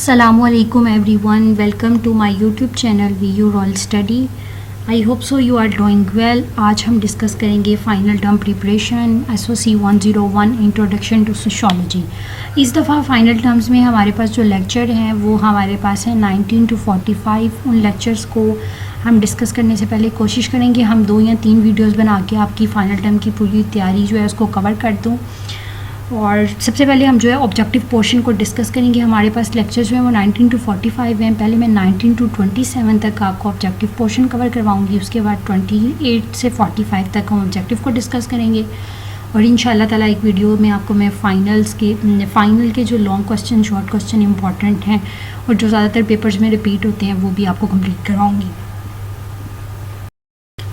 Assalamualaikum everyone, welcome to my YouTube channel VU Royal Study. I hope so you are doing well. आज हम discuss करेंगे final term preparation SOC 101 introduction to sociology. इस दफ़ा final terms में हमारे पास जो lecture हैं वो हमारे पास है 19 to 45। उन लेक्चर्स को हम डिस्कस करने से पहले कोशिश करेंगे हम 2 या 3 वीडियोस बना के आपकी फ़ाइनल टर्म की पूरी तैयारी जो है उसको कवर कर दूँ। और सबसे पहले हम जो है ऑब्जेक्टिव पोर्शन को डिस्कस करेंगे। हमारे पास लेक्चर्स जो है वो 19 to 45 हैं। पहले मैं 19 to 27 तक आपको ऑब्जेक्टिव पोर्शन कवर करवाऊंगी, उसके बाद 28 से 45 तक हम ऑब्जेक्टिव को डिस्कस करेंगे। और इंशाल्लाह ताला एक वीडियो में आपको मैं फ़ाइनल के जो long question, short question important हैं और जो ज़्यादातर पेपर्स में रिपीट होते हैं वो भी आपको कंप्लीट करवाऊँगी।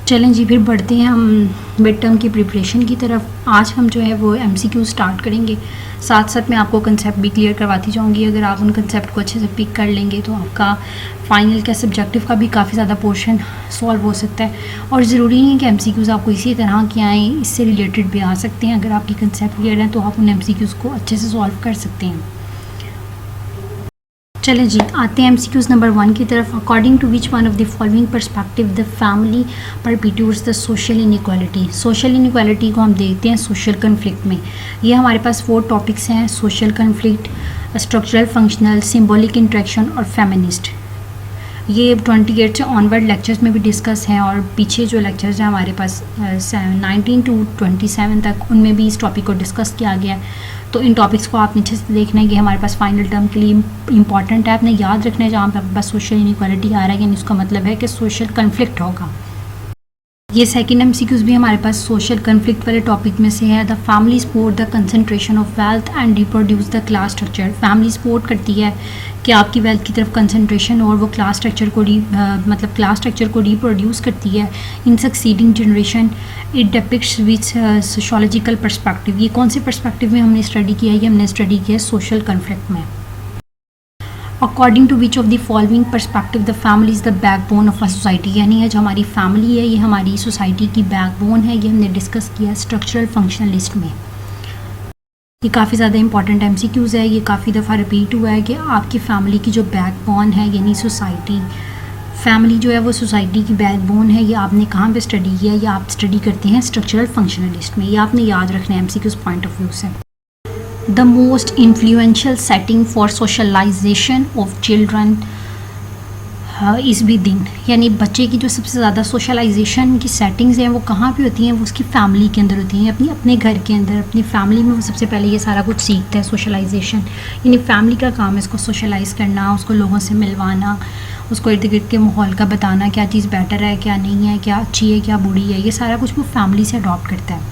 चलें जी, फिर बढ़ते हैं हम मिड टर्म की प्रिपरेशन की तरफ। आज हम जो है वो MCQ स्टार्ट करेंगे, साथ साथ मैं आपको कंसेप्ट भी क्लियर करवाती जाऊंगी। अगर आप उन कंसेप्ट को अच्छे से पिक कर लेंगे तो आपका फाइनल का सब्जेक्टिव का भी काफ़ी ज़्यादा पोर्शन सॉल्व हो सकता है। और ज़रूरी नहीं है कि MCQs आपको इसी तरह के आएँ, इससे रिलेटेड भी आ सकते हैं। अगर आपकी कंसेप्ट क्लियर है तो आप उन MCQs को अच्छे से सॉल्व कर सकते हैं। चलें जी, आते हैं MCQs नंबर 1 की तरफ। According to which one of the following perspective the family perpetuates the social inequality. Social inequality को हम देखते हैं सोशल कन्फ्लिक्ट में। ये हमारे पास 4 टॉपिक्स हैं: social conflict, structural, functional, symbolic interaction और फेमिनिस्ट। ये 28 से ऑनवर्ड लेक्चर्स में भी डिस्कस हैं और पीछे जो लेक्चर्स हैं हमारे पास 19 to 27 तक, उनमें भी इस टॉपिक को डिस्कस किया गया है। तो इन टॉपिक्स को आपने अच्छे से देखना है कि हमारे पास फाइनल टर्म के लिए इंपॉर्टेंट है। आपने याद रखना है जहाँ पे आपके पास सोशल इनइक्वालिटी आ रहा है, यानी उसका मतलब है कि सोशल कन्फ्लिक्ट होगा। ये सेकंड MCQs भी हमारे पास सोशल कन्फ्लिक्ट वाले टॉपिक में से है। The family support the concentration of wealth and reproduce the class structure. Family support करती है कि आपकी वेल्थ की तरफ कंसंट्रेशन और वो क्लास स्ट्रक्चर को रिप्रोड्यूस करती है in succeeding generation. It depicts with sociological perspective. ये कौन से पर्सपेक्टिव में हमने स्टडी किया है? ये हमने स्टडी किया है सोशल कन्फ्लिक्ट में। According to which of the following perspective the family is the backbone of a society. यानी है जो हमारी फैमिली है ये हमारी सोसाइटी की बैकबोन है। ये हमने डिस्कस किया स्ट्रक्चरल फंक्शनलिस्ट में। ये काफ़ी ज़्यादा इंपॉर्टेंट MCQs है। ये काफ़ी दफ़ा रिपीट हुआ है कि आपकी फैमिली की जो बैकबोन है यानी सोसाइटी, फैमिली जो है वो सोसाइटी की बैकबोन है। ये आपने कहाँ पे स्टडी किया? ये आप स्टडी करते हैं स्ट्रक्चरल फंक्शनलिस्ट में। ये आपने याद रखना है MCQs पॉइंट ऑफ व्यू से। The most influential setting for socialization of children is within. यानी बच्चे की जो सबसे ज़्यादा सोशलाइजेशन की सेटिंग्स हैं वो कहाँ पे होती हैं? वो उसकी फैमिली के अंदर होती हैं, अपने घर के अंदर, अपनी फैमिली में वो सबसे पहले ये सारा कुछ सीखता है सोशलाइजेशन। यानी फैमिली का काम है इसको सोशलाइज़ करना, उसको लोगों से मिलवाना, उसको इर्द गिर्द के माहौल का बताना, क्या चीज़ बेटर है, क्या नहीं है, क्या अच्छी है, क्या बुरी है। ये सारा कुछ वो फैमिली से अडॉप्ट करता है।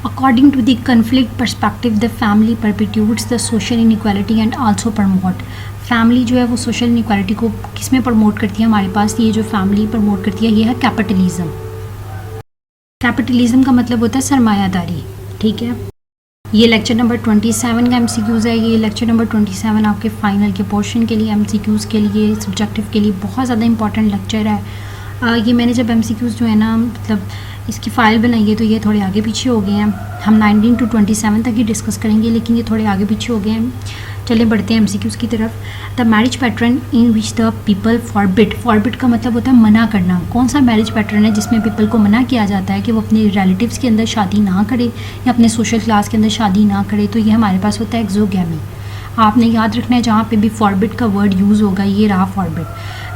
According to the conflict perspective, the family perpetuates the social inequality and also promote। Family जो है वो सोशल इनइक्वालिटी को किस में प्रमोट करती है? हमारे पास ये जो फैमिली प्रमोट करती है ये है कैपिटलिज्म। कैपिटलिज्म का मतलब होता है सरमायादारी। ठीक है, ये लेक्चर नंबर 27 का MCQs है। ये लेक्चर नंबर 27 आपके फाइनल के पोर्शन के लिए, MCQs के लिए, सब्जेक्टिव के लिए बहुत ज़्यादा इंपॉर्टेंट लेक्चर है। ये मैंने जब MCQs जो है ना मतलब इसकी फ़ाइल बनाई है तो ये थोड़े आगे पीछे हो गए हैं। हम 19 to 27 तक ही डिस्कस करेंगे लेकिन ये थोड़े आगे पीछे हो गए हैं। चलिए बढ़ते हैं MCQs की तरफ। The marriage pattern in which the people forbid का मतलब होता है मना करना। कौन सा मैरिज पैटर्न है जिसमें पीपल को मना किया जाता है कि वो अपने रिलेटिव्स के अंदर शादी ना करे या अपने सोशल क्लास के अंदर शादी ना करे? तो ये हमारे पास होता है एक्सोगैमी। आपने याद रखना है जहाँ पे भी फॉरबिड का वर्ड यूज़ होगा, ये रहा फॉरबिड,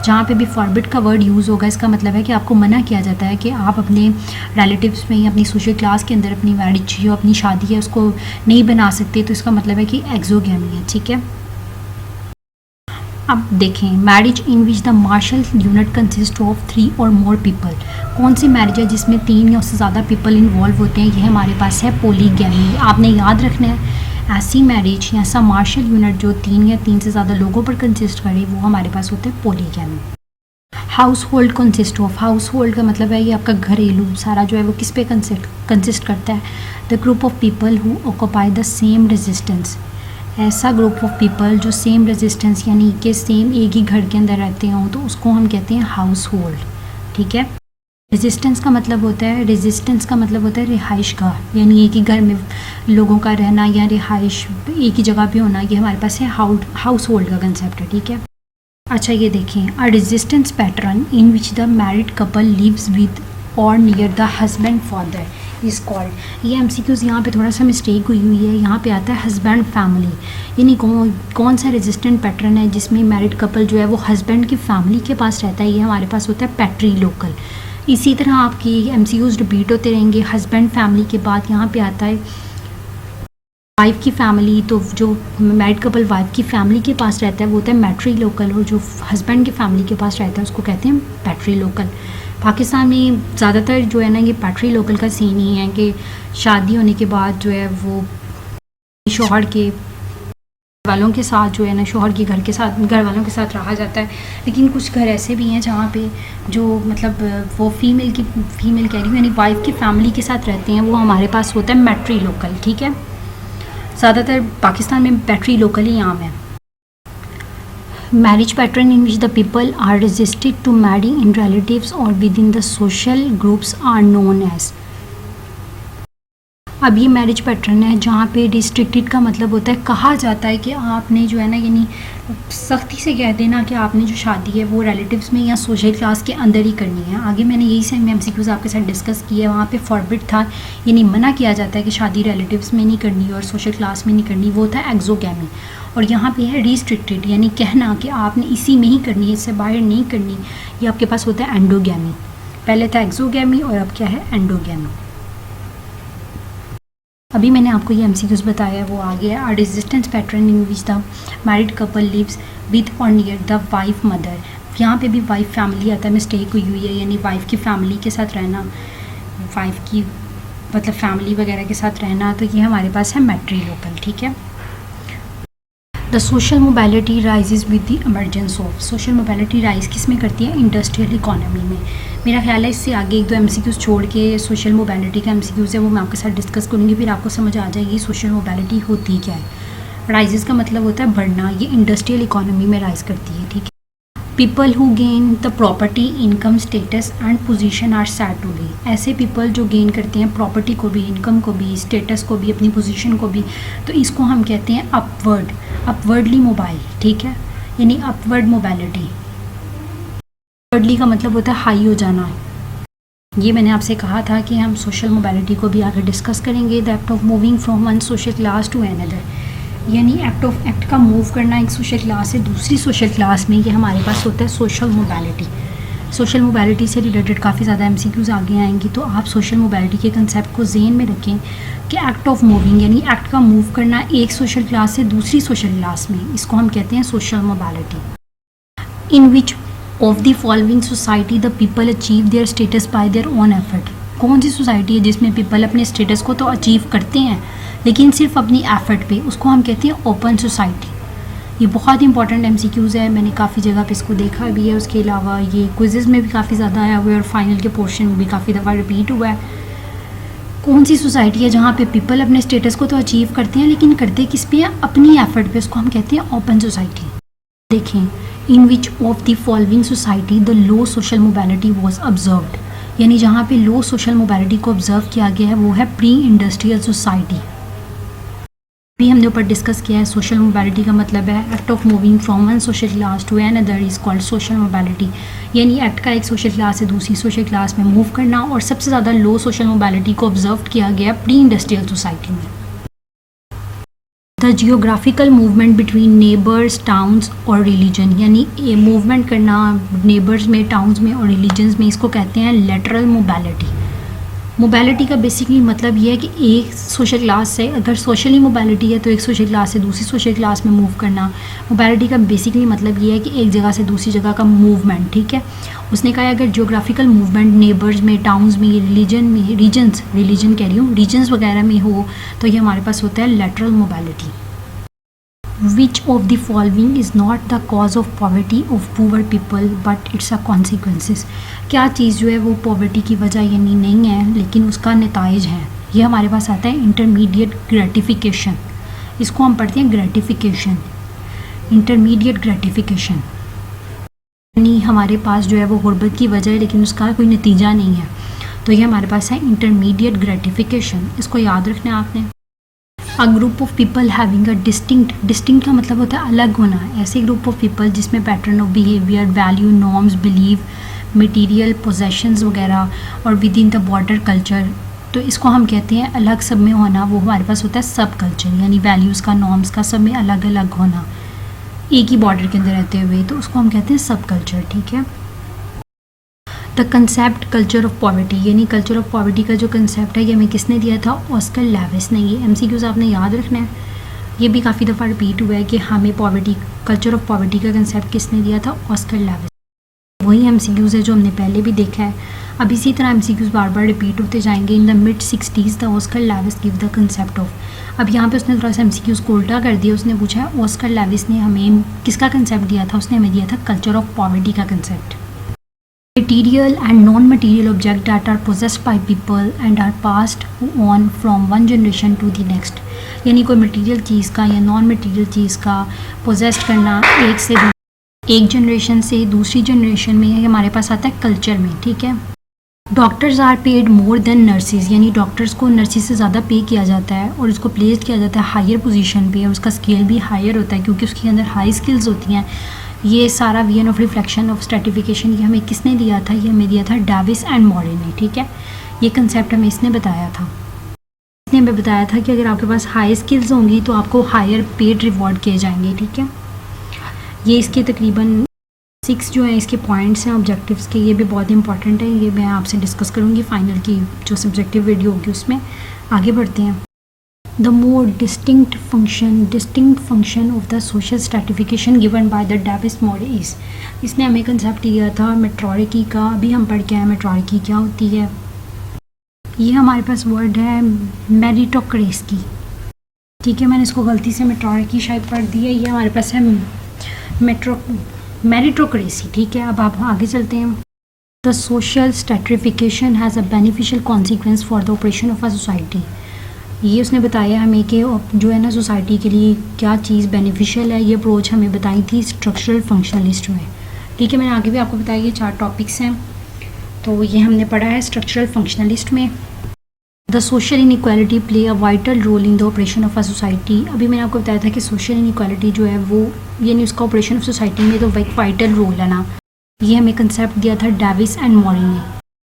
जहाँ पे भी फॉरबिड का वर्ड यूज़ होगा इसका मतलब है कि आपको मना किया जाता है कि आप अपने रिलेटिव्स में या अपनी सोशल क्लास के अंदर अपनी मैरिज जो अपनी शादी है उसको नहीं बना सकते। तो इसका मतलब है कि एक्सोगैमी है। ठीक है, अब देखें marriage in which the marital unit consist of 3 or more people. कौन सी मैरिज है जिसमें 3 या उससे ज़्यादा पीपल इन्वॉल्व होते हैं? ये हमारे पास है पोलीगैमी। आपने याद रखना है ऐसी मैरिज या ऐसा मार्शल यूनिट जो 3 या 3 से ज़्यादा लोगों पर कंसिस्ट करे वो हमारे पास होता है polygamy. House hold consist of, house hold का मतलब है ये आपका घरेलू सारा जो है वो किस पे कंसिस्ट करता है? The group of people who occupy the same resistance. ऐसा ग्रुप ऑफ पीपल जो सेम रेजिस्टेंस यानी कि सेम एक ही घर के अंदर रहते हों तो उसको हम कहते हैं हाउस होल्ड। ठीक है, रेजिस्टेंस का मतलब होता है रिहाइश गाह, यानी एक ही घर में लोगों का रहना या रिहाइश एक ही जगह पे होना, ये हमारे पास है हाउस होल्ड का कंसेप्ट है, ठीक है। अच्छा ये देखें, a resistance pattern in which the married couple lives with और near the husband father is called. ये एमसीक्यूज़ यहाँ पे थोड़ा सा मिस्टेक हुई है, यहाँ पे आता है हस्बैंड फैमिली, यानी कौन सा रेजिस्टेंट पैटर्न है जिसमें मैरिड कपल जो है वो हस्बैंड की फैमिली के पास रहता है, ये हमारे पास होता है पैट्री लोकल। इसी तरह आपकी एमसीक्यूज़ रिपीट होते रहेंगे। हस्बैंड फैमिली के बाद यहाँ पे आता है वाइफ की फैमिली, तो जो मैरिड कपल वाइफ की फैमिली के पास रहता है वो होता है मैट्री लोकल, और जो हस्बैंड की फैमिली के पास रहता है उसको कहते हैं पैट्री लोकल। पाकिस्तान में ज़्यादातर जो है ना ये पैट्री लोकल का सीन ही है कि शादी होने के बाद जो है वो शौहर के वालों के साथ जो है ना शौहर के घर वालों के साथ रहा जाता है। लेकिन कुछ घर ऐसे भी हैं जहाँ पे जो मतलब वो फीमेल कह रही हूँ यानी वाइफ की फैमिली के साथ रहते हैं, वो हमारे पास होता है मैट्री लोकल, ठीक है। ज़्यादातर पाकिस्तान में पैट्री लोकल ही आम है। Marriage pattern in which the people are resisted to marry in relatives और within the social groups are known as. अब ये मैरिज पैटर्न है जहाँ पे रिस्ट्रिक्टेड का मतलब होता है, कहा जाता है कि आपने जो है ना यानी सख्ती से कह देना कि आपने जो शादी है वो रिलेटिव्स में या सोशल क्लास के अंदर ही करनी है। आगे मैंने यही से एमसीक्यूज़ आपके साथ डिस्कस किया है, वहाँ पे फॉरबिड था, यानी मना किया जाता है कि शादी रिलेटिव्स में नहीं करनी और सोशल क्लास में नहीं करनी, वो था एक्सोगैमी। और यहाँ पे है रिस्ट्रिक्टेड, यानी कहना कि आपने इसी में ही करनी है, इससे बाहर नहीं करनी, ये आपके पास होता है एंडोगैमी। पहले था एक्सोगैमी और अब क्या है एंडोगैमी। अभी मैंने आपको ये एमसीक्यूज़ बताया वो आ गया। Are residence pattern in which the married couple lives with और नियर द वाइफ मदर, यहाँ पे भी वाइफ फैमिली आता है, मिस्टेक हुई है, यानी वाइफ की फैमिली के साथ रहना, वाइफ की मतलब फैमिली वगैरह के साथ रहना, तो ये हमारे पास है मैट्री लोकल, ठीक है। The social mobility rises with the emergence of, social mobility rise किस में करती है, इंडस्ट्रियल इकोनॉमी में। मेरा ख्याल है इससे आगे एक दो एमसीक्यूज़ छोड़ के सोशल मोबिलिटी का एमसीक्यूज़ है वो मैं आपके साथ डिस्कस करूँगी, फिर आपको समझ आ जाएगी सोशल मोबिलिटी होती क्या है। राइजेस का मतलब होता है बढ़ना, ये इंडस्ट्रियल इकोनॉमी में राइज करती है, ठीक है। People who gain the property income status and position are said to be, ऐसे पीपल जो गेन करते हैं प्रॉपर्टी को भी, इनकम को भी, स्टेटस को भी, अपनी पोजीशन को भी, तो इसको हम कहते हैं अपवर्डली मोबाइल, ठीक है, यानी अपवर्ड मोबिलिटी। अपवर्डली का मतलब होता है हाई हो जाना। ये मैंने आपसे कहा था कि हम सोशल मोबिलिटी को भी आगे डिस्कस करेंगे। The act of moving from one social class to another, यानी एक्ट का मूव करना एक सोशल क्लास से दूसरी सोशल क्लास में, ये हमारे पास होता है सोशल मोबिलिटी। सोशल मोबिलिटी से रिलेटेड काफ़ी ज़्यादा एमसीक्यूज़ आगे आएंगी, तो आप सोशल मोबिलिटी के कंसेप्ट को ज़हन में रखें कि एक्ट ऑफ मूविंग यानी एक्ट का मूव करना एक सोशल क्लास से दूसरी सोशल क्लास में, इसको हम कहते हैं social mobility. In which of the following society the people achieve their status bye their own effort, कौन सी सोसाइटी है जिसमें पीपल अपने स्टेटस को तो अचीव करते हैं लेकिन सिर्फ अपनी एफर्ट पे, उसको हम कहते हैं ओपन सोसाइटी। ये बहुत इंपॉर्टेंट एमसीक्यूज़ है, मैंने काफ़ी जगह पे इसको देखा भी है। उसके अलावा ये क्विज़ेस में भी काफ़ी ज़्यादा आया हुआ है और फाइनल के पोर्शन में भी काफ़ी दफ़ा रिपीट हुआ है। कौन सी सोसाइटी है जहाँ पे पीपल अपने स्टेटस को तो अचीव करते हैं लेकिन करते किस पे है, अपनी एफर्ट पे, उसको हम कहते हैं ओपन सोसाइटी। देखें, in which of the following society the low social mobility was observed, यानी जहाँ पे लो सोशल मोबिलिटी को ऑब्जर्व किया गया है वो है प्री इंडस्ट्रियल सोसाइटी। भी हमने ऊपर डिस्कस किया है। सोशल मोबिलिटी का मतलब है act of moving from one social class to another is called social mobility, यानी एक्ट का एक सोशल क्लास से दूसरी सोशल क्लास में मूव करना, और सबसे ज़्यादा लो सोशल मोबिलिटी को ऑब्जर्व किया गया प्री इंडस्ट्रियल सोसाइटी में। The geographical movement between neighbours, towns और रिलीजन, यानी मूवमेंट करना नेबर्स में, टाउन्स में और रिलीजन्स में, इसको कहते हैं लेटरल मोबिलिटी। मोबिलिटी का बेसिकली मतलब ये है कि एक सोशल क्लास से, अगर सोशली मोबिलिटी है तो एक सोशल क्लास से दूसरी सोशल क्लास में मूव करना। मोबिलिटी का बेसिकली मतलब ये है कि एक जगह से दूसरी जगह का मूवमेंट, ठीक है। उसने कहा है अगर जियोग्राफिकल मूवमेंट नेबर्स में, टाउन्स में, रीजन्स वगैरह में हो तो ये हमारे पास होता है lateral mobility. Which of the following is not the cause of poverty of poor people but it's a consequences, क्या चीज़ जो है वो पॉवर्टी की वजह यानी नहीं है लेकिन उसका नताइज है। ये हमारे पास आता है इंटरमीडिएट ग्रेटिफिकेशन, इसको हम पढ़ते हैं ग्रेटिफिकेशन, इंटरमीडिएट ग्रेटिफिकेशन, यानी हमारे पास जो है वो गुर्बत की वजह है लेकिन उसका कोई नतीजा नहीं है। तो ये हमारे पास है इंटरमीडिएट ग्रेटिफिकेशन, इसको याद रखना है आपने। A group of people having a distinct का मतलब होता है अलग होना। ऐसे ग्रुप ऑफ पीपल जिसमें pattern of behaviour, value, norms, believe, material possessions वगैरह और within the border culture, तो इसको हम कहते हैं अलग सब में होना। वो हमारे पास होता है सब कल्चर, यानी वैल्यूज़ का, नॉर्म्स का, सब में अलग अलग होना एक ही बॉर्डर के अंदर रहते हुए, तो उसको हम कहते हैं सब कल्चर। ठीक है। The concept culture of poverty, यानी कल्चर ऑफ पॉवर्टी का जो कंसेप्ट है ये हमें किसने दिया था? ऑस्कर लेविस ने। ये MCQs आपने याद रखना है, ये भी काफ़ी दफ़ा रिपीट हुआ है कि हमें पॉवर्टी, कल्चर ऑफ पॉवर्टी का कंसेप्ट किसने दिया था? Oscar Levi's. वही MCQs है जो हमने पहले भी देखा है। अब इसी तरह MCQs बार बार रिपीट होते जाएंगे। In the mid-60s the Oscar Levi's give the concept of. अब यहाँ पे उसने थोड़ा सा MCQs को उल्टा कर दिया। उसने पूछा है ऑस्कर लेविस ने हमें किसका कंसेप्ट दिया था? उसने हमें दिया था कल्चर ऑफ पॉवर्टी का concept. Material and non material object that are possessed by people and are passed on from one generation to the next, यानी कोई मटीरियल चीज़ का या नॉन मटीरियल चीज़ का पोजेस्ट करना एक जनरेशन से दूसरी जनरेशन में, ये हमारे पास आता है कल्चर में। ठीक है। Doctors are paid more than nurses, यानी डॉक्टर्स को नर्सिस से ज़्यादा पे किया जाता है और उसको प्लेस किया जाता है हायर पोजीशन पे, और उसका स्केल भी हायर होता है क्योंकि उसके अंदर हाई स्किल्स होती हैं। ये सारा वीएन ऑफ रिफ्लेक्शन ऑफ स्ट्रेटिफिकेशन ये हमें किसने दिया था? ये हमें दिया था डेविस एंड मॉरे ने। ठीक है। ये कंसेप्ट हमें इसने बताया था। इसने हमें बताया था कि अगर आपके पास हाई स्किल्स होंगी तो आपको हायर पेड रिवॉर्ड किए जाएंगे। ठीक है। ये इसके तकरीबन 6 जो है इसके पॉइंट्स हैं ऑब्जेक्टिव्स के, ये भी बहुत इंपॉर्टेंट है। ये मैं आपसे डिस्कस करूँगी फाइनल की जो सब्जेक्टिव वीडियो होगी उसमें। आगे बढ़ते हैं। The more distinct function of the social stratification given by the Davis Moore is, इसने हमें कंसेप्ट दिया था मेट्रोरिकी का। अभी हम पढ़ के आए मेट्रोरिकी क्या होती है। ये हमारे पास वर्ड है मेरिटोक्रेसी। ठीक है, मैंने इसको गलती से मेट्रोरिकी शायद पढ़ दी है। ये हमारे पास है मेरिटोक्रेसी। ठीक है। अब आप आगे चलते हैं। The social stratification has a beneficial consequence for the operation of a society. ये उसने बताया हमें कि जो है ना सोसाइटी के लिए क्या चीज़ बेनिफिशियल है। ये अप्रोच हमें बताई थी स्ट्रक्चरल फंक्शनलिस्ट में। ठीक है, मैंने आगे भी आपको बताया ये 4 टॉपिक्स हैं, तो ये हमने पढ़ा है स्ट्रक्चरल फंक्शनलिस्ट में। The social inequality play a vital role in the operation of a society. अभी मैंने आपको बताया था कि सोशल इनइक्वालिटी जो है वो यानी उसका ऑपरेशन ऑफ सोसाइटी में तो एक वाइटल रोल है ना। ये हमें कंसेप्ट दिया था डेविस एंड मॉरे ने।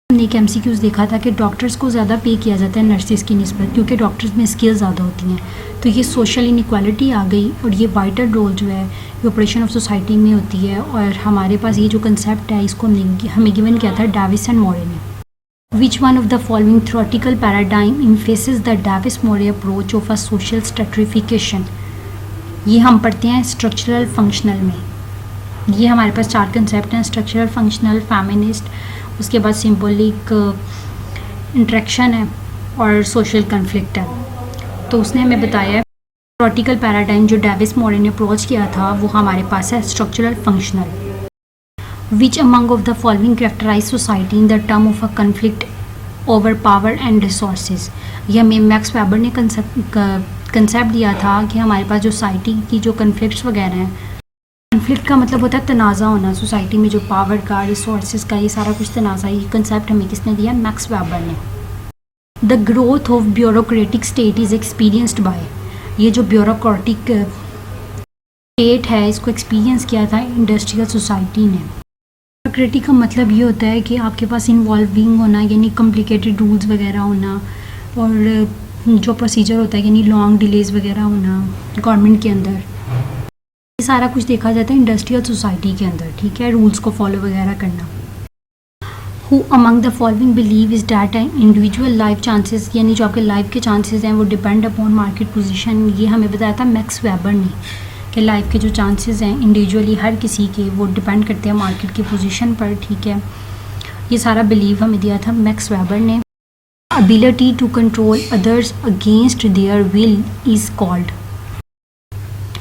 हमने एक MCQs देखा था कि डॉक्टर्स को ज़्यादा पे किया जाता है नर्सिस की निस्बत, क्योंकि डॉक्टर्स में स्किल ज़्यादा होती हैं। तो ये सोशल इनइक्वालिटी आ गई और ये वाइटल रोल जो है ये ऑपरेशन ऑफ सोसाइटी में होती है। और हमारे पास ये जो कंसेप्ट है इसको हमें गिवन किया था डेविस एंड मॉरे ने। Which one of the following theoretical paradigm emphasizes the Davis-Murray approach of a social stratification? ये हम पढ़ते हैं स्ट्रक्चरल फंक्शनल में। ये हमारे पास 4 कंसेप्ट हैं, स्ट्रक्चरल, फंक्शनल, फेमिनिस्ट, उसके बाद सिंबॉलिक इंट्रैक्शन है और सोशल कन्फ्लिक्ट है। तो उसने हमें बताया है थ्योरेटिकल पैराडाइम जो डेविस मॉरे ने अप्रोच किया था वो हमारे पास है structural functional. Which among of the following characterize society in the term of a conflict over power and resources? ये हमें मैक्स वेबर ने कंसेप्ट दिया था कि हमारे पास जो सोसाइटी की जो कन्फ्लिक्ट्स वगैरह हैं, कन्फ्लिक्ट का मतलब होता है तनाज़ा होना सोसाइटी में, जो पावर का, रिसोर्सेज का, ये सारा कुछ तनाज़ा। ये कंसेप्ट हमें किसने दिया? मैक्स वेबर ने। The growth of bureaucratic state is experienced bye, ये जो ब्यूरोक्रेटिक स्टेट है इसको एक्सपीरियंस किया था इंडस्ट्रियल सोसाइटी ने। ब्यूरोक्रेटी का मतलब ये होता है कि आपके पास इन्वॉल्विंग होना, यानी कॉम्प्लिकेटेड रूल्स वगैरह होना, और जो प्रोसीजर होता है यानी लॉन्ग डिलेज वगैरह होना गवर्नमेंट के अंदर। ये सारा कुछ देखा जाता है इंडस्ट्रियल सोसाइटी के अंदर। ठीक है, रूल्स को फॉलो वगैरह करना। Who among the following believe is that individual life chances, यानी जो आपके लाइफ के चांसेस हैं वो डिपेंड अपॉन मार्केट पोजीशन। ये हमें बताया था मैक्स वेबर ने कि लाइफ के जो चांसेस हैं इंडिविजुअली हर किसी के वो डिपेंड करते हैं मार्केट की पोजीशन पर। ठीक है, ये सारा बिलीव हमें दिया था मैक्स वेबर ने। Ability to control others against their will is called,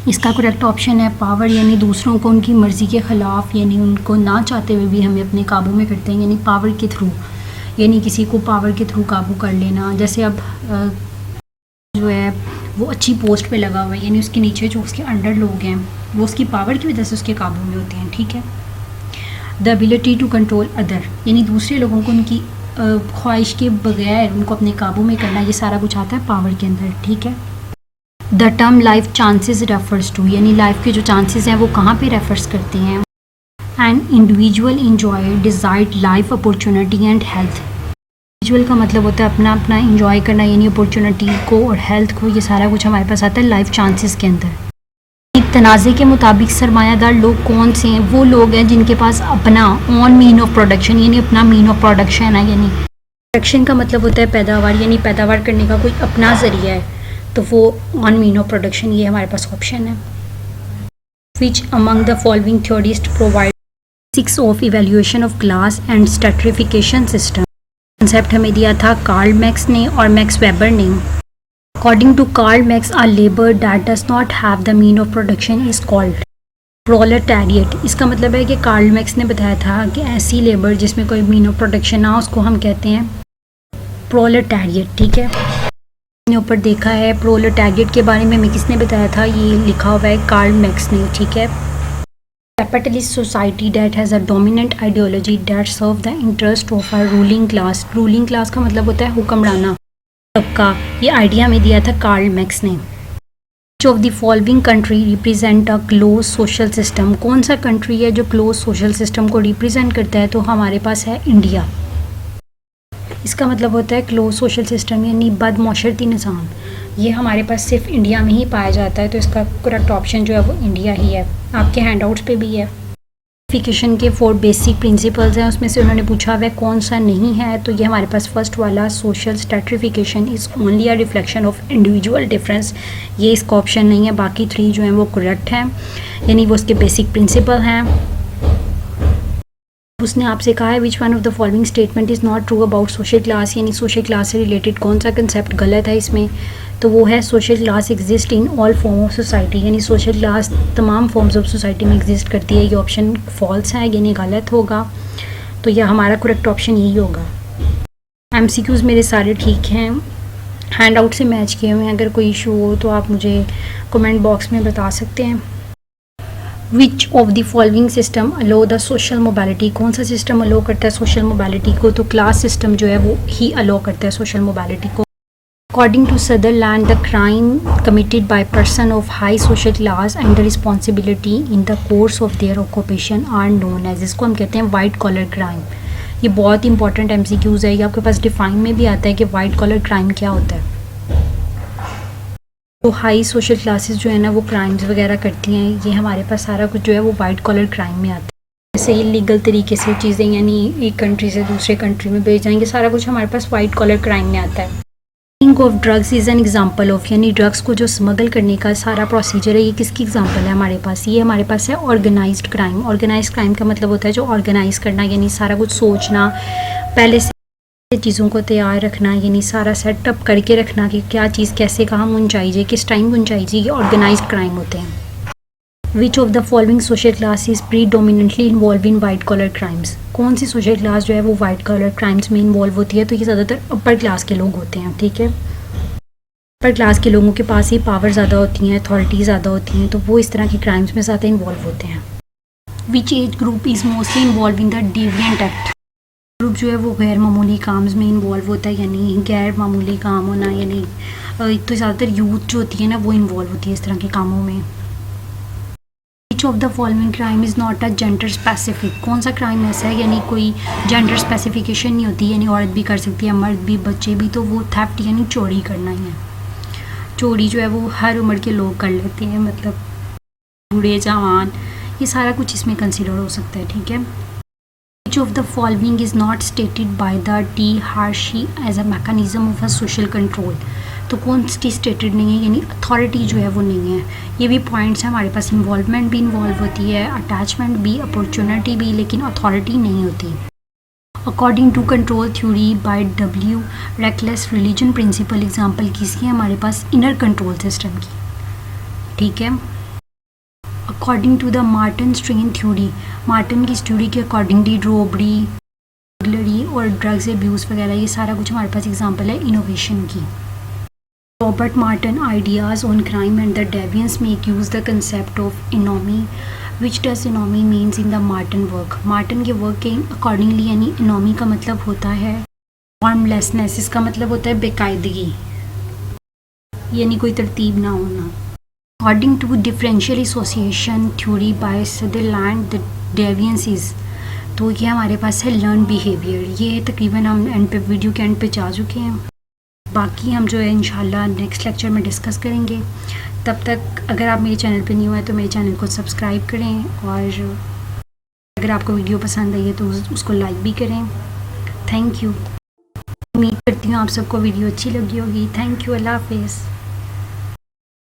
इसका करेक्ट ऑप्शन है पावर, यानी दूसरों को उनकी मर्ज़ी के ख़िलाफ़, यानी उनको ना चाहते हुए भी हमें अपने काबू में करते हैं, यानी पावर के थ्रू, यानी किसी को पावर के थ्रू काबू कर लेना। जैसे अब जो है वो अच्छी पोस्ट पे लगा हुआ है, यानी उसके नीचे जो उसके अंडर लोग हैं वो उसकी पावर की वजह से उसके काबू में होते हैं। ठीक है, the ability to control other, यानी दूसरे लोगों को उनकी ख्वाहिश के बगैर उनको अपने काबू में करना, ये सारा कुछ आता है पावर के अंदर, ठीक है। The term life chances refers to, यानी लाइफ के जो चांसेस हैं वो कहाँ पे रेफर्स करते हैं। An individual enjoy desired life opportunity and health. Individual का मतलब होता है अपना अपना इंजॉय करना, यानी अपॉर्चुनिटी को और हेल्थ को, ये सारा कुछ हमारे पास आता है लाइफ चांसेस के अंदर। एक तनाज़े के मुताबिक सरमायादार लोग कौन से हैं, वो लोग हैं जिनके पास अपना ऑन मीन ऑफ प्रोडक्शन, यानी अपना मीन ऑफ प्रोडक्शन है, यानी प्रोडक्शन का मतलब होता है पैदावार, यानी पैदावार करने का कोई अपना ज़रिया है, तो वो ऑन मीन ऑफ प्रोडक्शन, ये हमारे पास ऑप्शन है। Which among the following theorist provide basics of evaluation of class and stratification system. Concept हमें दिया था कार्ल मैक्स ने और मैक्स वेबर ने। According to Karl Marx, a labour that does not have the mean of production is called proletariat. इसका मतलब है कि कार्ल मैक्स ने बताया था कि ऐसी लेबर जिसमें कोई मीन ऑफ प्रोडक्शन ना, उसको हम कहते हैं प्रोलेटारिएट, ठीक है। मैंने ऊपर देखा है प्रोलेटारिएट के बारे में किसने बताया था, ये लिखा हुआ है कार्ल मैक्स ने, ठीक है। Capitalist society that has a dominant ideology that serve the interest of a ruling class. Ruling class का मतलब होता है हुक्मराना सबका, ये आइडिया में दिया था कार्ल मैक्स ने। विच of the following country represent a close social system. कौन सा कंट्री है जो क्लोज सोशल सिस्टम को रिप्रेजेंट करता है, तो हमारे पास है इंडिया। इसका मतलब होता है क्लोज सोशल सिस्टम यानी बदमाशरती निज़ाम, ये हमारे पास सिर्फ इंडिया में ही पाया जाता है, तो इसका करेक्ट ऑप्शन जो है वो इंडिया ही है। आपके हैंडआउट्स पे भी है। स्ट्रैटिफिकेशन के 4 बेसिक प्रिंसिपल्स हैं, उसमें से उन्होंने पूछा वह कौन सा नहीं है, तो ये हमारे पास फर्स्ट वाला social stratification is only a reflection of individual difference, ये इसका ऑप्शन नहीं है। बाकी 3 जो हैं वो करेक्ट हैं, यानी वो उसके बेसिक प्रिंसिपल हैं। उसने आपसे कहा है विच one of the following statement is not true about social class, यानी सोशल क्लास से रिलेटेड कौन सा कंसेप्ट गलत है इसमें, तो वो है social class exist in all form of society, यानी सोशल क्लास तमाम फॉर्म्स ऑफ सोसाइटी में एग्जिस्ट करती है। ये ऑप्शन फॉल्स है, यानी गलत होगा, तो यह हमारा करेक्ट ऑप्शन यही होगा। MCQs मेरे सारे ठीक हैं, हैंड आउट से मैच किए हुए हैं। अगर कोई इशू हो तो आप मुझे कमेंट बॉक्स में बता सकते हैं। Which of the following system aloe the social mobility, कौन सा सिस्टम अलो करता है सोशल मोबालिटी को, तो क्लास सिस्टम जो है वो ही अलो करता है सोशल मोबालिटी को। According to Sutherland, the crime committed by person of high social class and the responsibility in the course of their occupation are known as, इसको हम कहते हैं वाइट कॉलर क्राइम। ये बहुत इंपॉर्टेंट MCQs है, ये आपके पास डिफाइन में भी आता है कि वाइट कॉलर क्राइम क्या होता है। तो हाई सोशल क्लासेस जो है ना वो क्राइम्स वगैरह करती हैं, ये हमारे पास सारा कुछ जो है वो वाइट कॉलर क्राइम में आता है। जैसे इलीगल तरीके से चीज़ें यानी एक कंट्री से दूसरे कंट्री में भेज जाएंगे, सारा कुछ हमारे पास वाइट कॉलर क्राइम में आता है। Smuggling of drugs is an example of, यानी ड्रग्स को जो स्मगल करने का सारा प्रोसीजर है, ये किसकी एग्जांपल है हमारे पास, ये हमारे पास है ऑर्गेनाइज्ड क्राइम। ऑर्गेनाइज्ड क्राइम का मतलब होता है जो ऑर्गेनाइज करना, यानी सारा कुछ सोचना, पहले से चीज़ों को तैयार रखना, यानी सारा सेटअप करके रखना कि क्या चीज़ कैसे कहाँ मुंचाई जाए, किस टाइम मुंचाई जाए, ये ऑर्गेनाइज्ड क्राइम होते हैं। Which of the following social class is predominantly involve in white collar crimes, कौन सी सोशल क्लास जो है वो वाइट कॉलर क्राइम्स में इन्वॉल्व होती है, तो ये ज़्यादातर अपर क्लास के लोग होते हैं, ठीक है। अपर क्लास के लोगों के पास ही पावर ज़्यादा होती हैं, अथॉरिटी ज़्यादा होती हैं, तो वो इस तरह के क्राइम्स में ज़्यादा इन्वॉल्व होते हैं। Which age group is mostly involve in the deviant act, group जो है वो गैर मामूली काम में इन्वॉल्व होता है, यानी गैर मामूली काम होना, यानी तो ज़्यादातर यूथ जो होती है ना वो इन्वॉल्व होती है इस तरह के कामों में। विच of the following crime is not a gender specific, कौन सा क्राइम ऐसा है यानी कोई जेंडर स्पेसिफिकेशन नहीं होती, यानी औरत भी कर सकती है, मर्द भी, बच्चे भी, तो वो थेफ्ट यानी चोरी करना ही है। चोरी जो है वो हर उम्र के लोग कर लेते हैं, मतलब बूढ़े जवान, ये सारा कुछ इसमें कंसिडर हो सकता है, ठीक है। Which of the following is not stated by the T Hirschi as a mechanism of a social control, तो कौन सी स्टेटेड नहीं है, यानी अथॉरिटी जो है वो नहीं है। ये भी पॉइंट्स हैं हमारे पास, इन्वॉल्वमेंट भी इन्वॉल्व होती है, अटैचमेंट भी, अपॉर्चुनिटी भी, लेकिन अथॉरिटी नहीं होती। According to control theory by W Reckless religion principle, example किसकी है हमारे पास, इनर कंट्रोल सिस्टम की, ठीक है। According to the Merton strain theory, Merton की थ्योरी के अकॉर्डिंगली रॉबरी, बर्गलरी और ड्रग्स अब्यूज़ वगैरह, ये सारा कुछ हमारे पास एग्जाम्पल है इनोवेशन की। Robert Merton ideas on crime and the deviance make use the concept of anomie which does anomie means in the Merton work. Merton के वर्क के अकॉर्डिंगली यानी इनोमी का मतलब होता है फॉर्मलेसनेस, इसका मतलब होता है बेकायदगी यानी कोई तरतीब ना होना। According to differential association theory by Sutherland the deviances, तो ये हमारे पास है लर्न बिहेवियर। ये तकरीबन हम एंड पे वीडियो के एंड पे जा चुके हैं, बाकी हम जो है इंशाल्लाह नेक्स्ट लेक्चर में डिस्कस करेंगे। तब तक अगर आप मेरे चैनल पे न्यू हैं तो मेरे चैनल को सब्सक्राइब करें, और अगर आपको वीडियो पसंद आई है तो उसको लाइक भी करें। Thank you. उम्मीद करती हूँ आप सबको वीडियो अच्छी लगी होगी। Thank you. अल्लाह हाफिज़।